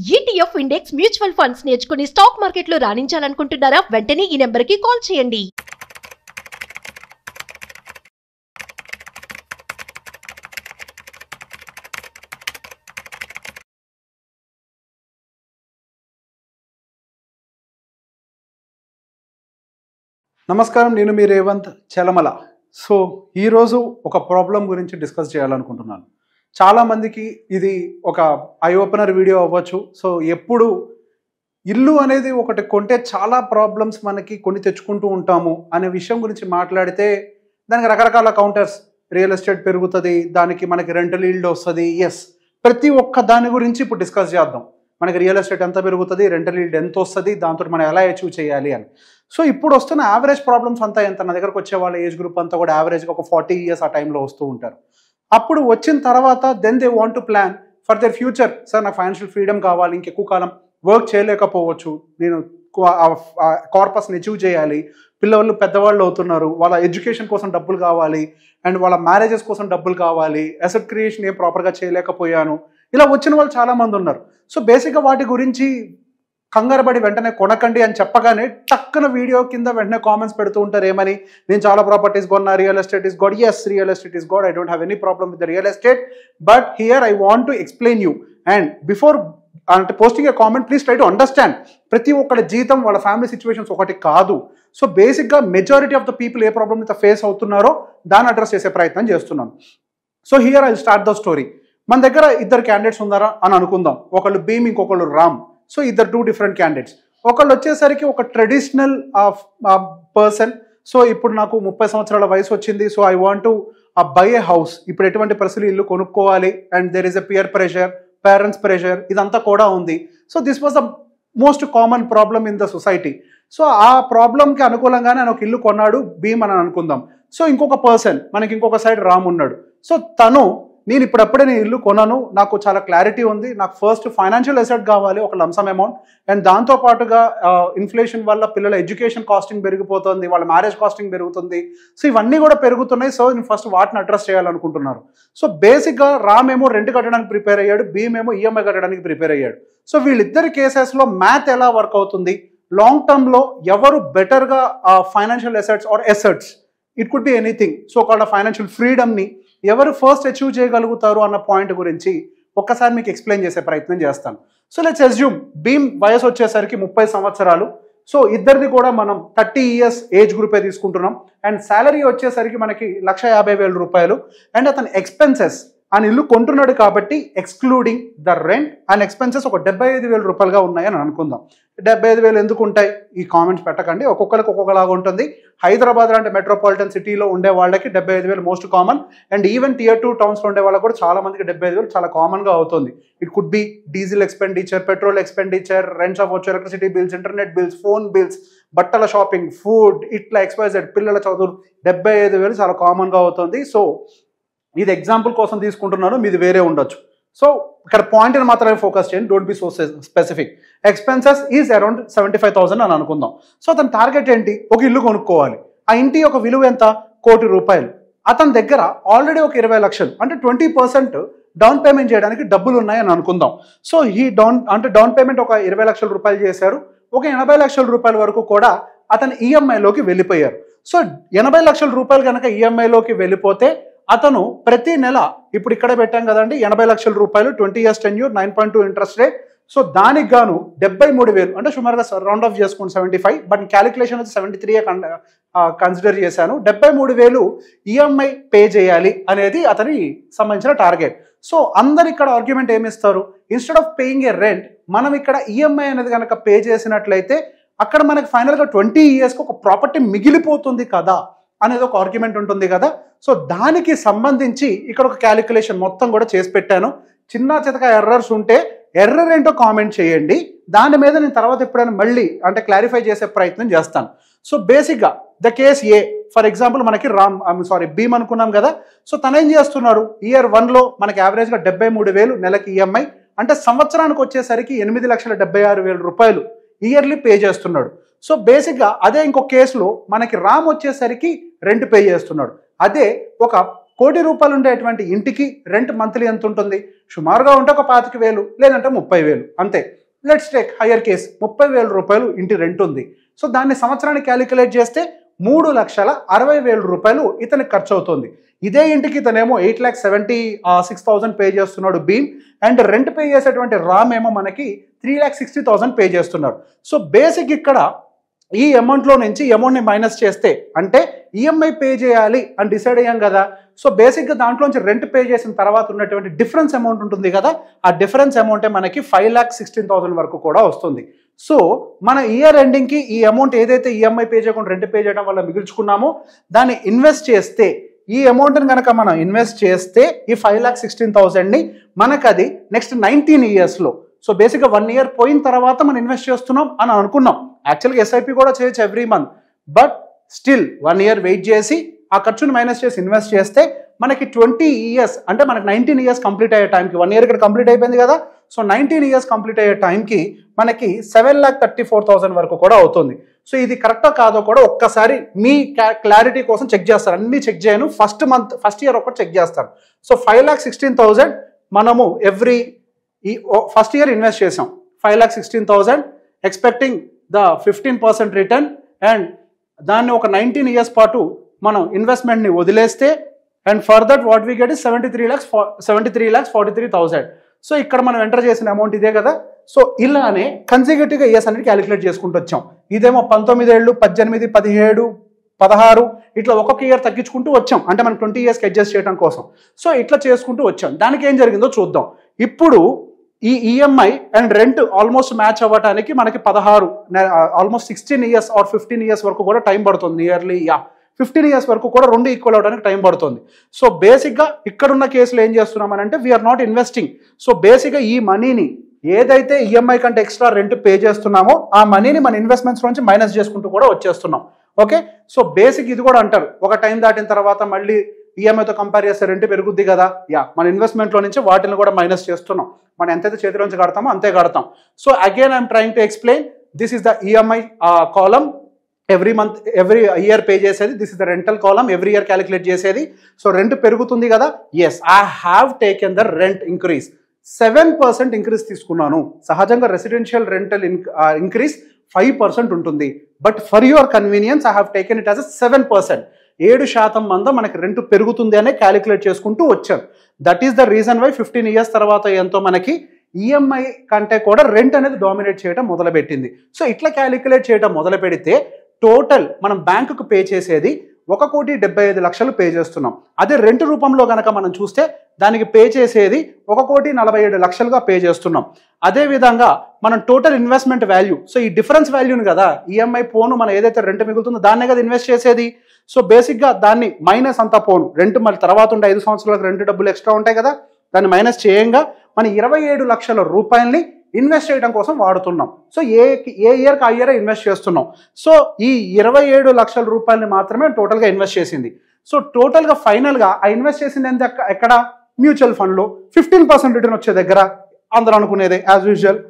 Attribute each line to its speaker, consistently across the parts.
Speaker 1: ETF index mutual funds నేర్చుకుని stock మార్కెట్లో రాణించాలనుకుంటున్నారా? వెంటనే ఈ నెంబర్కి కాల్ చేయండి.
Speaker 2: నమస్కారం, నేను మీ రేవంత్ చలమల. సో ఈరోజు ఒక ప్రాబ్లం గురించి డిస్కస్ చేయాలనుకుంటున్నాను. చాలామందికి ఇది ఒక ఐ ఓపెనర్ వీడియో అవ్వచ్చు. సో ఎప్పుడు ఇల్లు అనేది ఒకటి కొంటే చాలా ప్రాబ్లమ్స్ మనకి కొని తెచ్చుకుంటూ ఉంటాము అనే విషయం గురించి మాట్లాడితే దానికి రకరకాల కౌంటర్స్, రియల్ ఎస్టేట్ పెరుగుతుంది, దానికి మనకి రెంటల్ ఈల్డ్ వస్తుంది. ఎస్, ప్రతి ఒక్క దాని గురించి ఇప్పుడు డిస్కస్ చేద్దాం. మనకి రియల్ ఎస్టేట్ ఎంత పెరుగుతుంది, రెంటల్ ఈల్డ్ ఎంత వస్తుంది, దాంతో మనం ఎలా అచీవ్ చేయాలి అని. సో ఇప్పుడు వస్తున్న యావరేజ్ ప్రాబ్లమ్స్ అంతా ఎంత, నా దగ్గరకు వచ్చే వాళ్ళ ఏజ్ గ్రూప్ అంతా కూడా యావరేజ్గా ఒక 40 years ఆ టైంలో వస్తూ ఉంటారు. అప్పుడు వచ్చిన తర్వాత then they want to plan for their future. Sir నాకు ఫైనాన్షియల్ ఫ్రీడమ్ కావాలి, ఇంకెక్కువ కాలం వర్క్ చేయలేకపోవచ్చు, నేను కార్పస్ని అచీవ్ చేయాలి, పిల్లలు పెద్దవాళ్ళు అవుతున్నారు, వాళ్ళ ఎడ్యుకేషన్ కోసం డబ్బులు కావాలి, అండ్ వాళ్ళ మ్యారేజెస్ కోసం డబ్బులు కావాలి, అసెట్ క్రియేషన్ ఏం ప్రాపర్గా చేయలేకపోయాను, ఇలా వచ్చిన వాళ్ళు చాలామంది ఉన్నారు. సో బేసిక్గా వాటి గురించి కంగారుపడి వెంటనే కొనకండి అని చెప్పగానే టక్కున వీడియో కింద వెంటనే కామెంట్స్ పెడుతూ ఉంటారు. ఏమని, నేను చాలా ప్రాపర్టీస్ కొన్నా, real estate is god. Yes, real estate is god. I don't have any problem with the real estate, but here I want to explain you. And before అంటే posting a comment, please try to understand. ప్రతి ఒక్కరి జీతం, వాళ్ళ family situations ఒకటి కాదు. So బేసిక్గా majority of the people A problem అయితే face అవుతున్నారో దాన్ని అడ్రస్ చేసే ప్రయత్నం చేస్తున్నాను. So here I start the story. మన దగ్గర ఇద్దరు క్యాండిడేట్స్ ఉన్నారా అని అనుకుందాం. ఒకళ్ళు భీమ్, ఇంకొకళ్ళు రామ్. సో ఇద్దరు 2 different క్యాండిడేట్స్. ఒకళ్ళు వచ్చేసరికి ఒక ట్రెడిషనల్ పర్సన్. సో ఇప్పుడు నాకు 30 సంవత్సరాల వయసు వచ్చింది, so I want to buy A house. ఇప్పుడు ఎటువంటి పరిస్థితులు ఇల్లు కొనుక్కోవాలి, and there is a peer pressure, parents pressure, ఇదంతా కూడా ఉంది. So this was the most common problem in the society. So ఆ ప్రాబ్లంకి అనుకూలంగానే ఆయన ఒక ఇల్లు కొన్నాడు, భీమ్ అని అనుకుందాం. సో ఇంకొక పర్సన్, మనకి ఇంకొక సైడ్ రామ్ ఉన్నాడు. సో తను, నేను ఇప్పుడప్పుడే నేను ఇల్లు కొన్నాను, నాకు చాలా క్లారిటీ ఉంది, నాకు ఫస్ట్ ఫైనాన్షియల్ అసెట్ కావాలి, ఒక లంసమ్ అమౌంట్, అండ్ దాంతోపాటుగా ఇన్ఫ్లేషన్ వల్ల పిల్లల ఎడ్యుకేషన్ కాస్టింగ్ పెరిగిపోతుంది, వాళ్ళ మ్యారేజ్ కాస్టింగ్ పెరుగుతుంది. సో ఇవన్నీ కూడా పెరుగుతున్నాయి. సో నేను ఫస్ట్ వాటిని అడ్రస్ చేయాలనుకుంటున్నారు. సో బేసిక్గా రామ్ ఏమో రెంట్ కట్టడానికి ప్రిపేర్ అయ్యాడు, భీమ్ ఏమో ఈఎంఐ కట్టడానికి ప్రిపేర్ అయ్యాడు. సో వీళ్ళిద్దరి కేసెస్లో మ్యాథ్ ఎలా వర్క్ అవుతుంది, లాంగ్ టర్మ్లో ఎవరు బెటర్గా financial assets or assets, it could be anything, so called financial ఫ్రీడమ్ని ఎవరు ఫస్ట్ అచీవ్ చేయగలుగుతారు అన్న పాయింట్ గురించి ఒక్కసారి మీకు ఎక్స్ప్లెయిన్ చేసే ప్రయత్నం చేస్తాను. సో లెట్స్ అస్యూమ్ భీమ్ వయసు వచ్చేసరికి 30 సంవత్సరాలు. సో ఇద్దరిది కూడా మనం 30 years ఏజ్ గ్రూపే తీసుకుంటున్నాం. అండ్ శాలరీ వచ్చేసరికి మనకి 1,50,000 రూపాయలు. అండ్ అతని ఎక్స్పెన్సెస్, ఆయన ఇల్లు కొంటున్నాడు కాబట్టి excluding the rent and expenses ఒక 75,000 రూపాయలుగా ఉన్నాయని అనుకుందాం. 75,000 ఎందుకు ఉంటాయి, ఈ కామెంట్స్ పెట్టకండి, ఒక్కొక్కరికి ఒక్కొక్కలాగా ఉంటుంది. హైదరాబాద్ లాంటి మెట్రోపాలిటన్ సిటీలో ఉండే వాళ్ళకి 75,000 most common. And even Tier 2 టౌన్స్లో ఉండే వాళ్ళకి కూడా చాలా మందికి 75,000 చాలా కామన్గా అవుతుంది. It could be diesel expenditure, petrol expenditure, rents of వచ్చే electricity bills, internet bills, phone bills, బట్టల షాపింగ్, ఫుడ్, ఇట్లా XYZ, పిల్లల చదువులు, 75,000 చాలా కామన్గా అవుతుంది. సో ఇది ఎగ్జాంపుల్ కోసం తీసుకుంటున్నాను, మీది వేరే ఉండొచ్చు. సో ఇక్కడ పాయింట్ని మాత్రమే ఫోకస్ చేయండి, don't be so specific. Expenses is around 75,000 అని అనుకుందాం. సో అతని టార్గెట్ ఏంటి, ఒక ఇల్లు కొనుక్కోవాలి. ఆ ఇంటి యొక్క విలువ ఎంత, 1 కోటి రూపాయలు. అతని దగ్గర ఆల్రెడీ ఒక 20 లక్షలు, అంటే 20% డౌన్ పేమెంట్ చేయడానికి డబ్బులు ఉన్నాయని అనుకుందాం. సో ఈ డౌన్ పేమెంట్ ఒక 20 లక్షల రూపాయలు చేశారు. ఒక 80 లక్షల రూపాయల వరకు కూడా అతను ఈఎంఐలోకి వెళ్ళిపోయారు. సో 80 లక్షల రూపాయలు కనుక ఈఎంఐలోకి వెళ్ళిపోతే అతను ప్రతి నెల, ఇప్పుడు ఇక్కడ పెట్టాం కదండి, 80 లక్షల రూపాయలు, 20 years tenure, 9.2 interest rate. So దానికి గాను 73,000, అంటే సుమారుగా రౌండ్ ఆఫ్ చేసుకోండి 75, బట్ క్యాలిక్యులేషన్ వచ్చి 73 కన్సిడర్ చేశాను. 73,000 ఈఎంఐ పే చేయాలి అనేది అతని సంబంధించిన టార్గెట్. సో అందరు ఇక్కడ ఆర్గ్యుమెంట్ ఏమిస్తారు, instead of paying a rent, మనం ఇక్కడ ఈఎంఐ అనేది కనుక పే చేసినట్లయితే అక్కడ మనకి ఫైనల్గా 20 yearsకి ఒక ప్రాపర్టీ మిగిలిపోతుంది కదా అనేది ఒక ఆర్గ్యుమెంట్ ఉంటుంది కదా. సో దానికి సంబంధించి ఇక్కడ ఒక క్యాలిక్యులేషన్ మొత్తం కూడా చేసి పెట్టాను. చిన్న చితక ఎర్రర్స్ ఉంటే ఎర్రర్ ఏంటో కామెంట్ చేయండి, దాని మీద నేను తర్వాత ఎప్పుడైనా మళ్ళీ అంటే క్లారిఫై చేసే ప్రయత్నం చేస్తాను. సో బేసిక్గా the case A, for example మనకి భీమ్ అనుకున్నాం కదా. సో తను ఏం చేస్తున్నారు, Year 1లో మనకి యావరేజ్గా 73,000 నెలకి ఈఎంఐ, అంటే సంవత్సరానికి వచ్చేసరికి 8,76,000 రూపాయలు ఇయర్లీ పే చేస్తున్నాడు. సో బేసిక్గా అదే ఇంకో కేసులో మనకి రామ్ వచ్చేసరికి రెంట్ పే చేస్తున్నాడు. అదే ఒక కోటి రూపాయలు ఉండేటువంటి ఇంటికి రెంట్ మంత్లీ ఎంత ఉంటుంది? సుమారుగా ఉంటే ఒక 25,000 లేదంటే 30,000 అంతే. లెట్స్ టేక్ హయ్యర్ కేస్ 30,000 రూపాయలు ఇంటి రెంట్ ఉంది. సో దాన్ని సంవత్సరానికి క్యాలిక్యులేట్ చేస్తే 3,60,000 రూపాయలు ఇతనికి ఖర్చు అవుతుంది. ఇదే ఇంటికి ఇతనేమో 8,76,000 పే చేస్తున్నాడు భీమ్, అండ్ రెంట్ పే చేసేటువంటి రామ్ ఏమో మనకి 3,60,000 పే చేస్తున్నాడు. సో బేసిక్ ఇక్కడ ఈ అమౌంట్లో నుంచి ఈ అమౌంట్ని మైనస్ చేస్తే, అంటే ఈఎంఐ పే చేయాలి అని డిసైడ్ అయ్యాం కదా. సో బేసిక్గా దాంట్లోంచి రెంట్ పే చేసిన తర్వాత ఉన్నటువంటి డిఫరెన్స్ అమౌంట్ ఉంటుంది కదా, ఆ డిఫరెన్స్ అమౌంటే మనకి 5,16,000 వరకు కూడా వస్తుంది. సో మన ఇయర్ ఎండింగ్కి ఈ అమౌంట్ ఏదైతే ఈఎంఐ పే చేయకుండా రెంట్ పే చేయడం వల్ల మిగుల్చుకున్నామో దాన్ని ఇన్వెస్ట్ చేస్తే, ఈ అమౌంట్ని కనుక మనం ఇన్వెస్ట్ చేస్తే ఈ 5,16,000ని మనకు అది నెక్స్ట్ 19 ఇయర్స్లో, సో బేసిక్గా 1 ఇయర్ పోయిన తర్వాత మనం ఇన్వెస్ట్ చేస్తున్నాం అని అనుకున్నాం. యాక్చువల్గా ఎస్ఐపి కూడా చేయొచ్చు every month, but still 1 year wait చేసి ఆ ఖర్చును మైనస్ చేసి ఇన్వెస్ట్ చేస్తే మనకి 20 ఇయర్స్, అంటే మనకి 19 ఇయర్స్ కంప్లీట్ అయ్యే టైంకి, 1 ఇయర్ ఇక్కడ కంప్లీట్ అయిపోయింది కదా, సో 19 ఇయర్స్ కంప్లీట్ అయ్యే టైంకి మనకి 7,34,000 వరకు కూడా అవుతుంది. సో ఇది కరెక్టో కాదో కూడా ఒక్కసారి మీ క్లారిటీ కోసం చెక్ చేస్తారు. అన్ని చెక్ చేయను, ఫస్ట్ ఇయర్ ఒకటి చెక్ చేస్తాను. సో 5,16,000 మనము ఈ ఫస్ట్ ఇయర్ ఇన్వెస్ట్ చేసాం. 5,16,000 ఎక్స్పెక్టింగ్ ద 15% రిటర్న్, అండ్ దాన్ని ఒక 19 ఇయర్స్ పాటు మనం ఇన్వెస్ట్మెంట్ని వదిలేస్తే, and for that what we get is 73,43,43,000. So ఇక్కడ మనం ఎంటర్ చేసిన అమౌంట్ ఇదే కదా. సో ఇలానే కన్సిక్యూటివ్గా ఇయర్స్ అనేది క్యాలిక్యులేట్ చేసుకుంటూ వచ్చాం. ఇదేమో 19 ఏళ్ళు, 18, 17, 16 ఇట్లా ఒక్కొక్క ఇయర్ తగ్గించుకుంటూ వచ్చాం, అంటే మనం 20 ఇయర్స్కి అడ్జస్ట్ చేయడం కోసం. సో ఇట్లా చేసుకుంటూ వచ్చాం. దానికి ఏం జరిగిందో చూద్దాం. ఇప్పుడు ఈ EMI and rent almost match అవ్వడానికి మనకి 16 ఆల్మోస్ట్ 16 ఇయర్స్ ఆర్ 15 ఇయర్స్ వరకు కూడా టైం పడుతుంది. నియర్లీ 15 ఇయర్స్ వరకు కూడా రెండు ఈక్వల్ అవడానికి టైం పడుతుంది. సో బేసిక్గా ఇక్కడున్న కేసులో ఏం చేస్తున్నామనంటే వీఆర్ నాట్ ఇన్వెస్టింగ్. సో బేసిక్గా ఈ మనీని ఏదైతే ఈఎంఐ కంటే ఎక్స్ట్రా రెంట్ పే చేస్తున్నామో ఆ మనీని మన ఇన్వెస్ట్మెంట్స్ నుంచి మైనస్ చేసుకుంటూ కూడా వచ్చేస్తున్నాం. ఓకే, సో బేసిక్ ఇది కూడా అంటారు, ఒక టైం దాటిన తర్వాత మళ్ళీ ఈఎంఐతో కంపేర్ చేస్తే రెంట్ పెరుగుద్ది కదా. మన ఇన్వెస్ట్మెంట్లో నుంచి వాటిని కూడా మైనస్ చేస్తున్నాం. మనం ఎంతైతే చేతిలోంచి కడతామో అంతే కడతాం. So again I'm trying to explain, this is the EMI column, every month every year pay చేసేది. This is the rental column, every year calculate చేసేది. సో రెంట్ పెరుగుతుంది కదా, yes I have taken the rent increase. 7% increase తీసుకున్నాను. సహజంగా residential rental increase 5% ఉంటుంది, but for your convenience I have taken it as a 7%. 7% మంద మనకి rent పెరుగుతుంది అనే క్యాలిక్యులేట్ చేసుకుంటూ వచ్చారు. That is the reason why 15 years తర్వాత ఎంతో మనకి ఈఎంఐ కంటే కూడా రెంట్ అనేది డామినేట్ చేయడం మొదలుపెట్టింది. సో ఇట్లా క్యాలిక్యులేట్ చేయడం మొదలు పెడితే టోటల్ మనం బ్యాంకుకు పే చేసేది 1,75,00,000 పే చేస్తున్నాం. అదే రెంట్ రూపంలో కనుక మనం చూస్తే దానికి పే చేసేది 1,47,00,000గా పే చేస్తున్నాం. అదేవిధంగా మనం టోటల్ ఇన్వెస్ట్మెంట్ వాల్యూ, సో ఈ డిఫరెన్స్ వాల్యూని కదా ఈఎంఐ పోను మనం ఏదైతే రెంట్ మిగులుతుందో దాన్నే కదా ఇన్వెస్ట్ చేసేది. సో బేసిక్గా దాన్ని మైనస్ అంతా పోను, రెంట్ మళ్ళీ తర్వాత ఉండే 5 సంవత్సరాలకు రెంట్ డబ్బులు ఎక్స్ట్రా ఉంటాయి కదా, దాన్ని మైనస్ చేయంగా మన 27 లక్షల రూపాయల్ని ఇన్వెస్ట్ చేయడం కోసం వాడుతున్నాం. సో ఏ ఇయర్కి ఆ ఇయర్ ఇన్వెస్ట్ చేస్తున్నాం. సో ఈ 27 లక్షల రూపాయలని మాత్రమే టోటల్గా ఇన్వెస్ట్ చేసింది. సో టోటల్గా ఫైనల్గా ఆ ఇన్వెస్ట్ చేసింది ఎంత, ఎక్కడ? మ్యూచువల్ ఫండ్లో 15% రిటర్న్ వచ్చే దగ్గర అందరూ అనుకునేదే యాజ్ యూజువల్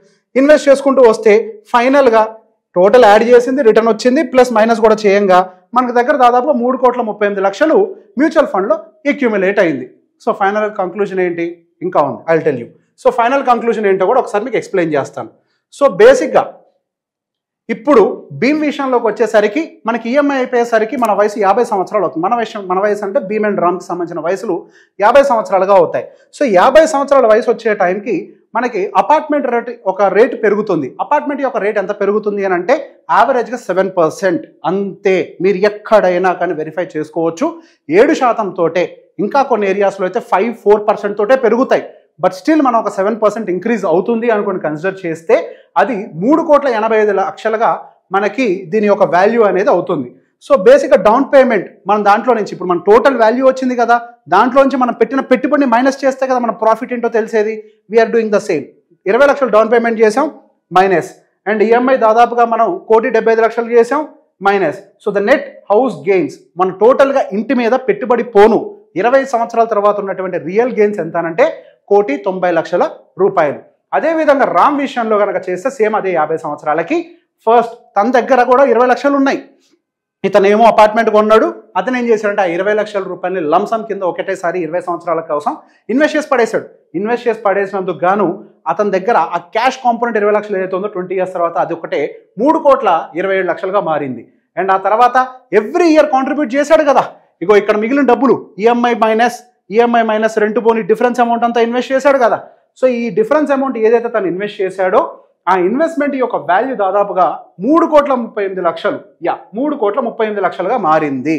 Speaker 2: ఇన్వెస్ట్ చేసుకుంటూ వస్తే ఫైనల్గా టోటల్ యాడ్ చేసింది, రిటర్న్ వచ్చింది, ప్లస్ మైనస్ కూడా చేయంగా మనకు దగ్గర దాదాపుగా 3,38,00,000 మ్యూచువల్ ఫండ్లో అక్యూములేట్ అయింది. సో ఫైనల్ కంక్లూజన్ ఏంటి? ఇంకా ఉంది, I will tell you. So final conclusion ఏంటో కూడా ఒకసారి మీకు ఎక్స్ప్లెయిన్ చేస్తాను. సో బేసిక్గా ఇప్పుడు భీమ్ విషయంలోకి వచ్చేసరికి మనకి ఈఎంఐ అయిపోయేసరికి మన వయసు 50 సంవత్సరాలు అవుతుంది. మన వయసు అంటే భీమ్ అండ్ రామ్కి సంబంధించిన వయసులు 50 సంవత్సరాలుగా అవుతాయి. సో 50 సంవత్సరాల వయసు వచ్చే టైంకి మనకి అపార్ట్మెంట్ రేటు పెరుగుతుంది. అపార్ట్మెంట్ యొక్క రేట్ ఎంత పెరుగుతుంది అని అంటే యావరేజ్గా 7%. అంతే, మీరు ఎక్కడైనా కానీ వెరిఫై చేసుకోవచ్చు. 7% తోటే, ఇంకా కొన్ని ఏరియాస్లో అయితే 5-4% తోటే పెరుగుతాయి. బట్ స్టిల్ మనం ఒక 7% ఇంక్రీజ్ అవుతుంది అనుకుని కన్సిడర్ చేస్తే అది 3,85,00,000గా మనకి దీని యొక్క వాల్యూ అనేది అవుతుంది. సో బేసిక్గా డౌన్ పేమెంట్ మనం దాంట్లో నుంచి ఇప్పుడు మన టోటల్ వాల్యూ వచ్చింది కదా, దాంట్లో నుంచి మనం పెట్టిన పెట్టుబడిని మైనస్ చేస్తే కదా మన ప్రాఫిట్ ఏంటో తెలిసేది. We are doing the same. 20 లక్షలు డౌన్ పేమెంట్ చేసాం, మైనస్. అండ్ ఈఎంఐ దాదాపుగా మనం 1,75,00,000 చేసాం, minus. So the net house gains మన టోటల్గా ఇంటి మీద పెట్టుబడి పోను 20 సంవత్సరాల తర్వాత ఉన్నటువంటి రియల్ గెయిన్స్ ఎంత అంటే 1,90,00,000 రూపాయలు. అదేవిధంగా రామ్ విషయంలో కనుక చేస్తే సేమ్ అదే 50 సంవత్సరాలకి ఫస్ట్ తన దగ్గర కూడా 20 లక్షలు ఉన్నాయి. ఇతనేమో అపార్ట్మెంట్ కొన్నాడు, అతను ఏం చేశాడంటే ఆ 20 లక్షల రూపాయలని లంసమ్ కింద ఒకటేసారి 20 సంవత్సరాల కోసం ఇన్వెస్ట్ చేసి పడేశాడు. ఇన్వెస్ట్ చేసి పడేసినందుకు గాను అతని దగ్గర ఆ క్యాష్ కాంపోనెంట్ 20 లక్షలు ఏదైతే ఉందో 20 ఇయర్స్ తర్వాత అది ఒకటే 3,27 లక్షలుగా మారింది. అండ్ ఆ తర్వాత ఎవ్రీ ఇయర్ కాంట్రిబ్యూట్ చేశాడు కదా, ఇగో ఇక్కడ మిగిలిన డబ్బులు ఈఎంఐ మైనస్ రెంట్ పోని డిఫరెన్స్ అమౌంట్ అంతా ఇన్వెస్ట్ చేశాడు కదా. సో ఈ డిఫరెన్స్ అమౌంట్ ఏదైతే తను ఇన్వెస్ట్ చేశాడో ఆ ఇన్వెస్ట్మెంట్ యొక్క వాల్యూ దాదాపుగా 3,38 లక్షలు 3,38 లక్షలుగా మారింది.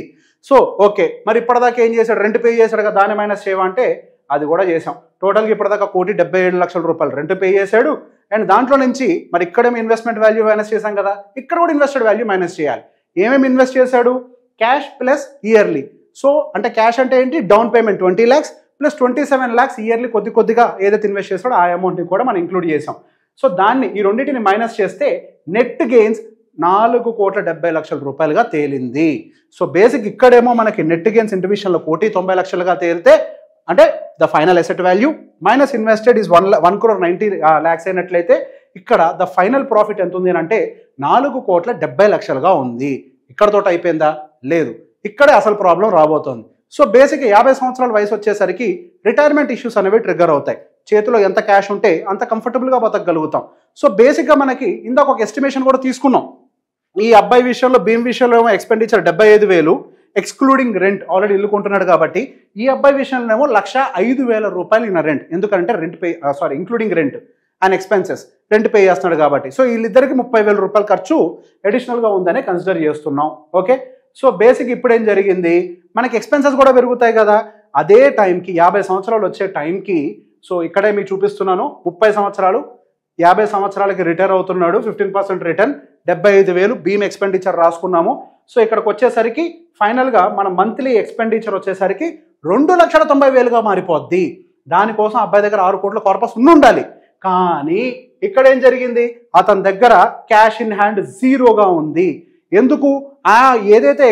Speaker 2: సో ఓకే, మరి ఇప్పటిదాకా ఏం చేశాడు, రెంట్ పే చేశాడు కదా, దాన్ని మైనస్ చేయమంటే అది కూడా చేసాం. టోటల్గా ఇప్పటిదాకా 1,77 లక్షల రూపాయలు రెంట్ పే చేశాడు. అండ్ దాంట్లో నుంచి మరి ఇక్కడేమో ఇన్వెస్ట్మెంట్ వాల్యూ మైనస్ చేశాం కదా, ఇక్కడ కూడా ఇన్వెస్టెడ్ వాల్యూ మైనస్ చేయాలి. ఏమేమి ఇన్వెస్ట్ చేశాడు, క్యాష్ ప్లస్ ఇయర్లీ. సో అంటే క్యాష్ అంటే ఏంటి, down payment 20 lakhs plus 27 lakhs yearly కొద్దిగా ఏదైతే ఇన్వెస్ట్ చేస్తాడో ఆ అమౌంట్ని కూడా మనం ఇంక్లూడ్ చేసాం. సో దాన్ని ఈ రెండింటిని మైనస్ చేస్తే నెట్ గెయిన్స్ 4,70 లక్షల రూపాయలుగా తేలింది. సో బేసిక్ ఇక్కడేమో మనకి నెట్ గెయిన్స్ ఇండివిజువల్లో 1,90 లక్షలుగా తేలితే అంటే the final asset value minus invested is 1,90 lakhs అయినట్లయితే ఇక్కడ ద ఫైనల్ ప్రాఫిట్ ఎంత ఉంది అని అంటే 4,70 లక్షలుగా ఉంది. ఇక్కడతో అయిపోయిందా, లేదు, ఇక్కడే అసలు ప్రాబ్లం రాబోతోంది. సో బేసిక్గా 50 సంవత్సరాల వయసు వచ్చేసరికి రిటైర్మెంట్ ఇష్యూస్ అనేవి ట్రిగ్గర్ అవుతాయి. చేతిలో ఎంత క్యాష్ ఉంటే అంత కంఫర్టబుల్గా బతకగలుగుతాం. సో బేసిక్గా మనకి ఇందాక ఒక ఎస్టిమేషన్ కూడా తీసుకున్నాం. ఈ అబ్బాయి విషయంలో, భీమ్ విషయంలో ఏమో ఎక్స్పెండిచర్ 75,000 ఎక్స్క్లూడింగ్ రెంట్, ఆల్రెడీ ఇల్లు కొంటున్నాడు కాబట్టి. ఈ అబ్బాయి విషయంలో ఏమో 1,05,000 రూపాయలు ఇన్న రెంట్, ఎందుకంటే including rent and expenses, rent pay చేస్తున్నాడు కాబట్టి. సో వీళ్ళిద్దరికి 30,000 రూపాయలు ఖర్చు అడిషనల్గా ఉందని కన్సిడర్ చేస్తున్నాం. ఓకే, సో బేసిక్ ఇప్పుడు ఏం జరిగింది, మనకి ఎక్స్పెన్సెస్ కూడా పెరుగుతాయి కదా. అదే టైంకి 50 సంవత్సరాలు వచ్చే టైంకి, సో ఇక్కడే మీకు చూపిస్తున్నాను 30 సంవత్సరాలు, 50 సంవత్సరాలకి రిటైర్ అవుతున్నాడు, 15% రిటర్న్, 75,000 భీమ్ ఎక్స్పెండిచర్ రాసుకున్నాము. సో ఇక్కడికి వచ్చేసరికి ఫైనల్గా మన మంత్లీ ఎక్స్పెండిచర్ వచ్చేసరికి 2,90,000గా మారిపోద్ది. దానికోసం అబ్బాయి దగ్గర 6 కోట్ల కార్పస్ ఉండాలి. కానీ ఇక్కడ ఏం జరిగింది, అతని దగ్గర క్యాష్ ఇన్ హ్యాండ్ జీరోగా ఉంది. ఎందుకు, ఏదైతే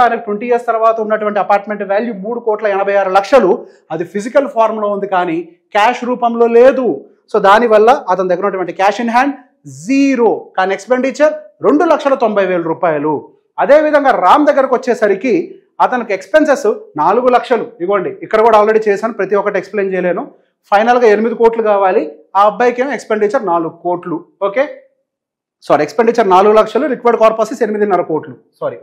Speaker 2: ఆయనకు 20 years తర్వాత ఉన్నటువంటి అపార్ట్మెంట్ వాల్యూ 3,86 లక్షలు, అది ఫిజికల్ ఫార్మ్లో ఉంది కానీ క్యాష్ రూపంలో లేదు. సో దానివల్ల అతని దగ్గర ఉన్నటువంటి క్యాష్ ఇన్ హ్యాండ్ జీరో, కానీ ఎక్స్పెండిచర్ 2,90,000 రూపాయలు. అదేవిధంగా రామ్ దగ్గరకు వచ్చేసరికి అతనికి ఎక్స్పెన్సెస్ 4 లక్షలు. ఇవ్వండి, ఇక్కడ కూడా ఆల్రెడీ చేశాను, ప్రతి ఒక్కటి ఎక్స్ప్లెయిన్ చేయలేను. ఫైనల్గా 8 కోట్లు కావాలి, ఆ అబ్బాయికి ఏమో ఎక్స్పెండిచర్ 4 కోట్లు. ఓకే, ఎక్స్పెండిచర్ 4 లక్షలు, రిక్వైర్డ్ కార్పస్ 8.5 కోట్లు.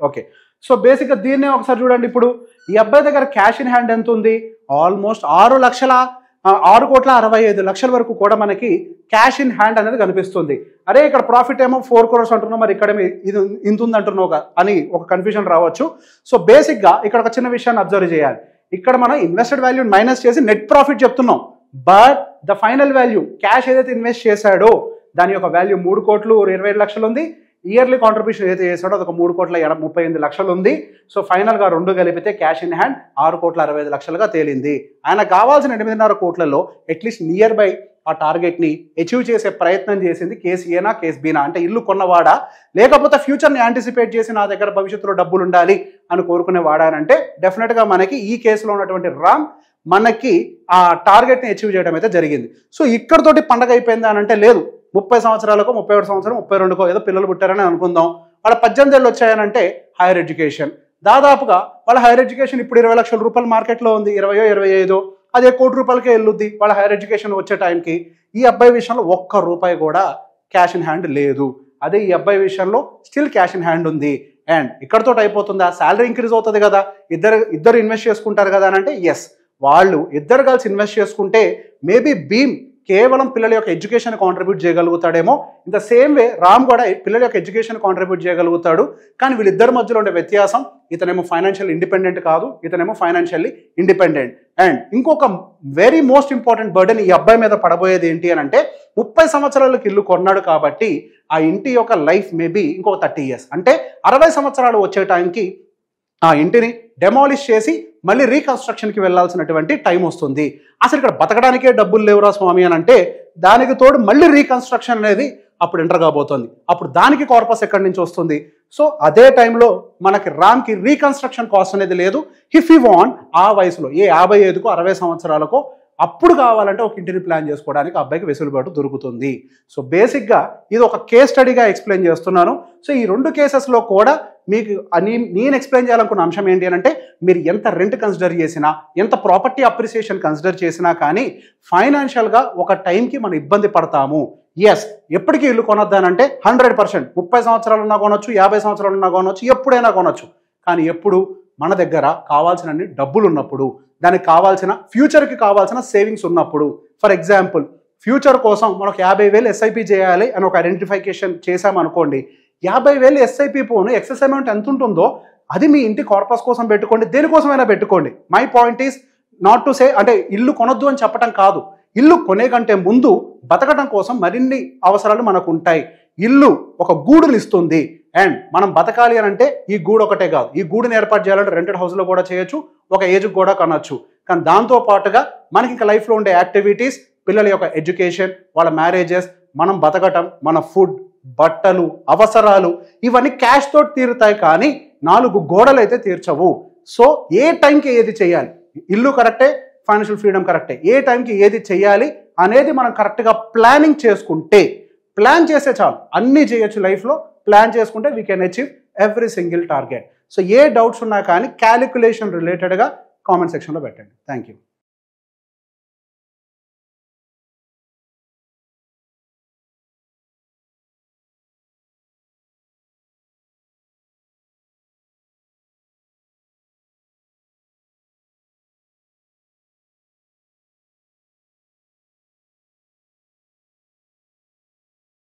Speaker 2: ఓకే, సో బేసిక్గా దీన్నే ఒకసారి చూడండి. ఇప్పుడు ఈ అబ్బాయి దగ్గర క్యాష్ ఇన్ హ్యాండ్ ఎంత ఉంది, ఆల్మోస్ట్ 6,65 లక్షల వరకు కూడా మనకి క్యాష్ ఇన్ హ్యాండ్ అనేది కనిపిస్తుంది. అరే ఇక్కడ ప్రాఫిట్ ఏమో 4 crores అంటున్నావు, మరి ఇక్కడ ఇది ఇంత ఉంది అంటున్నావు అని ఒక కన్ఫ్యూజన్ రావచ్చు. సో బేసిక్గా ఇక్కడ ఒక చిన్న విషయాన్ని అబ్జర్వ్ చేయాలి. ఇక్కడ మనం ఇన్వెస్టెడ్ వాల్యూ మైనస్ చేసి నెట్ ప్రాఫిట్ చెప్తున్నాం, but the final value cash ఏదైతే ఇన్వెస్ట్ చేశాడో దాని యొక్క వాల్యూ 3,25 లక్షలు ఉంది. ఇయర్లీ కాంట్రిబ్యూషన్ ఏదైతే చేశాడో అదొక 3,38 లక్షలు ఉంది. సో ఫైనల్గా రెండు కలిపితే క్యాష్ ఇన్ హ్యాండ్ 6,65 లక్షలుగా తేలింది. ఆయన కావాల్సిన 8.5 కోట్లలో అట్లీస్ట్ నియర్ బై ఆ టార్గెట్ని అచీవ్ చేసే ప్రయత్నం చేసింది కేసు ఏనా కేసు బీనా, అంటే ఇల్లు కొన్నవాడా లేకపోతే ఫ్యూచర్ని యాంటిసిపేట్ చేసి నా దగ్గర భవిష్యత్తులో డబ్బులు ఉండాలి అని కోరుకునేవాడా అని అంటే డెఫినెట్గా మనకి ఈ కేసులో ఉన్నటువంటి రామ్ మనకి ఆ టార్గెట్ని అచీవ్ చేయడం అయితే జరిగింది. సో ఇక్కడతోటి పండగ అయిపోయింది అని అంటే లేదు. 30 సంవత్సరాలకో 31 సంవత్సరం 32కో ఏదో పిల్లలు పుట్టారని అనుకుందాం, వాళ్ళ 18 ఏళ్ళు వచ్చాయనంటే హైయర్ ఎడ్యుకేషన్, దాదాపుగా వాళ్ళ హైయర్ ఎడ్యుకేషన్ ఇప్పుడు 20 లక్షల రూపాయలు మార్కెట్లో ఉంది, 20-25 అదే ₹1 కోటి వెళ్ళుద్ది వాళ్ళ హైయర్ ఎడ్యుకేషన్ వచ్చే టైంకి. ఈ అబ్బాయి విషయంలో ₹1 కూడా క్యాష్ ఇన్ హ్యాండ్ లేదు. అదే ఈ అబ్బాయి విషయంలో స్టిల్ క్యాష్ ఇన్ హ్యాండ్ ఉంది. అండ్ ఇక్కడతో అయిపోతుందా, శాలరీ ఇంక్రీజ్ అవుతుంది కదా, ఇద్దరు ఇన్వెస్ట్ చేసుకుంటారు కదా అని అంటే ఎస్, వాళ్ళు ఇద్దరు కలిసి ఇన్వెస్ట్ చేసుకుంటే మేబీ భీమ్ కేవలం పిల్లల యొక్క ఎడ్యుకేషన్ కాంట్రిబ్యూట్ చేయగలుగుతాడేమో. In the same way Ram కూడా పిల్లల యొక్క ఎడ్యుకేషన్ కాంట్రిబ్యూట్ చేయగలుగుతాడు. కానీ వీళ్ళిద్దరి మధ్యలో ఉండే వ్యత్యాసం, ఇతనేమో ఫైనాన్షియల్ ఇండిపెండెంట్ కాదు, ఇతనేమో ఫైనాన్షియల్లీ ఇండిపెండెంట్. అండ్ ఇంకొక వెరీ మోస్ట్ ఇంపార్టెంట్ బర్డెన్ ఈ అబ్బాయి మీద పడబోయేది ఏంటి అని అంటే 30 సంవత్సరాలకు ఇల్లు కొన్నాడు కాబట్టి ఆ ఇంటి యొక్క లైఫ్ మేబీ ఇంకొక 30 years, అంటే 60 సంవత్సరాలు వచ్చే టైంకి ఆ ఇంటిని డెమాలిష్ చేసి మళ్ళీ రీకన్స్ట్రక్షన్కి వెళ్ళాల్సినటువంటి టైం వస్తుంది. అసలు ఇక్కడ బతకడానికే డబ్బులు లేవురా స్వామి అని అంటే దానికి తోడు మళ్ళీ రీకన్స్ట్రక్షన్ అనేది అప్పుడు ఎంటర్ కాబోతోంది. అప్పుడు దానికి కార్పస్ ఎక్కడి నుంచి వస్తుంది? సో అదే టైంలో మనకి రామ్కి రీకన్స్ట్రక్షన్ కాస్ట్ అనేది లేదు. ఇఫ్ యూ వాంట్ ఆ వయసులో 55కో 60 సంవత్సరాలకో అప్పుడు కావాలంటే ఒక ఇంటిని ప్లాన్ చేసుకోవడానికి ఆ అబ్బాయికి వెసులుబాటు దొరుకుతుంది. సో బేసిక్గా ఇది ఒక కేస్ స్టడీగా ఎక్స్ప్లెయిన్ చేస్తున్నాను. సో ఈ 2 కేసెస్లో కూడా మీకు నేను ఎక్స్ప్లెయిన్ చేయాలనుకున్న అంశం ఏంటి అని అంటే, మీరు ఎంత రెంట్ కన్సిడర్ చేసినా, ఎంత ప్రాపర్టీ అప్రిసియేషన్ కన్సిడర్ చేసినా కానీ ఫైనాన్షియల్గా ఒక టైంకి మనం ఇబ్బంది పడతాము. ఎస్, ఎప్పటికీ ఇల్లు కొనొద్దానంటే 100%, 30 సంవత్సరాలున్నా కొనొచ్చు, 50 సంవత్సరాలున్నా కొనొచ్చు, ఎప్పుడైనా కొనొచ్చు. కానీ ఎప్పుడు మన దగ్గర కావాల్సినన్ని డబ్బులు ఉన్నప్పుడు, దానికి కావాల్సిన ఫ్యూచర్కి కావాల్సిన సేవింగ్స్ ఉన్నప్పుడు. ఫర్ ఎగ్జాంపుల్, ఫ్యూచర్ కోసం మనకు 50,000 ఎస్ఐపి చేయాలి అని ఒక ఐడెంటిఫికేషన్ చేశామనుకోండి, 50,000 ఎస్ఐపి పోను ఎక్సెస్ అమౌంట్ ఎంత ఉంటుందో అది మీ ఇంటి కార్పస్ కోసం పెట్టుకోండి, దేనికోసమైనా పెట్టుకోండి. My point is not to say అంటే ఇల్లు కొనొద్దు అని చెప్పడం కాదు. ఇల్లు కొనే కంటే ముందు బతకడం కోసం మరిన్ని అవసరాలు మనకు ఉంటాయి. ఇల్లు ఒక గూడుని ఇస్తుంది, అండ్ మనం బతకాలి అని అంటే ఈ గూడు ఒకటే కాదు, ఈ గూడుని ఏర్పాటు చేయాలంటే రెంటెడ్ హౌస్లో కూడా చేయొచ్చు, ఒక ఏజ్కి కూడా కొనొచ్చు. కానీ దాంతో పాటుగా మనకి ఇంకా లైఫ్లో ఉండే యాక్టివిటీస్, పిల్లల యొక్క ఎడ్యుకేషన్, వాళ్ళ మ్యారేజెస్, మనం బతకటం, మన ఫుడ్, బట్టలు, అవసరాలు, ఇవన్నీ క్యాష్ తోటి తీరుతాయి కానీ 4 గోడలు అయితే తీర్చవు. సో ఏ టైంకి ఏది చేయాలి, ఇల్లు కరెక్టే, ఫైనాన్షియల్ ఫ్రీడమ్ కరెక్టే, ఏ టైంకి ఏది చేయాలి అనేది మనం కరెక్ట్గా ప్లానింగ్ చేసుకుంటే, ప్లాన్ చేస్తే చాలు, అన్నీ చేయొచ్చు లైఫ్లో. ప్లాన్ చేసుకుంటే we can achieve every single target. So A doubts ఉన్నా కానీ క్యాలిక్యులేషన్ రిలేటెడ్గా కామెంట్ సెక్షన్లో పెట్టండి. Thank you.